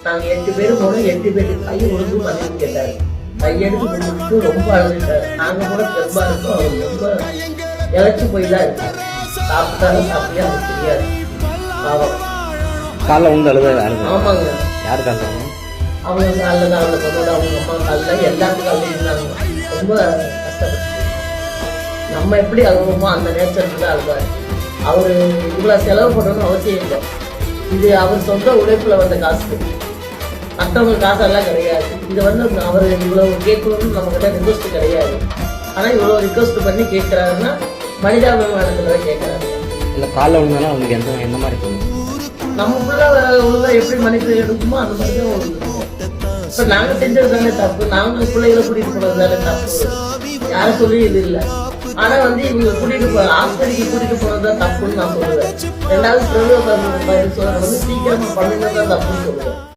நாங்க 8 பேரும் போனோம். 8 பேருக்கு கை உழுந்து மன்னிப்பு கேட்டாரு. கையெடுத்து கும்பிட்டு ரொம்ப அழுதுட்டாரு. நாங்க கூட பெரும்பா இருக்கோம். அவர் ரொம்ப இழைச்சு போய் தான் இருக்காரு. சாப்பிட்டாலும் சாப்பிட்டே அவருக்கு தெரியாது. பாவம். காலைல உண்டு அழுத ஆமாங்க. யாரு காலைல அவங்க காலில் தான் அவங்க பொண்ணோட அவங்க அம்மா காலில் எல்லாத்துக்கும் அழுதுனாங்க. ரொம்ப கஷ்டப்பட்டு நம்ம எப்படி அழுவோமோ அந்த நேச்சருக்கு தான் அழுவாரு. அவரு இவ்வளவு செலவு பண்ணணும்னு அவசியம் இல்லை. இது அவர் சொந்த உழைப்புல வந்த காசு. மற்றவங்க காசெல்லாம் கிடையாது. இது அவர் இவ்வளவு கேட்கணும்னு நம்ம கிட்ட ரிக்வஸ்ட் கிடையாது. ஆனா இவ்வளவு ரிக்வஸ்ட் பண்ணி கேட்கிறாருன்னா மனிதாபிமானத்துல கேட்கிறாரு. இல்ல காலைல விழுந்தாலும் அவங்களுக்கு எந்த மாதிரி தோணும்? நம்ம பிள்ளை ஒழுங்கா எப்படி மன்னிப்பு எடுக்குமோ அந்த மாதிரி தான் ஒழுங்கு. இப்ப நாங்க செஞ்சது தானே தப்பு. நாங்க பிள்ளைகளை கூட்டிட்டு போனது தானே தப்பு. யாரும் சொல்லி இது இல்லை. ஆனா இவங்க கூட்டிட்டு ஆஸ்பத்திரிக்கு கூட்டிட்டு போனதுதான் தப்புன்னு நான் சொல்லுவேன். 2வது பிரபல சீக்கிரமா பண்ணுங்கதான் தப்புன்னு சொல்லுவேன்.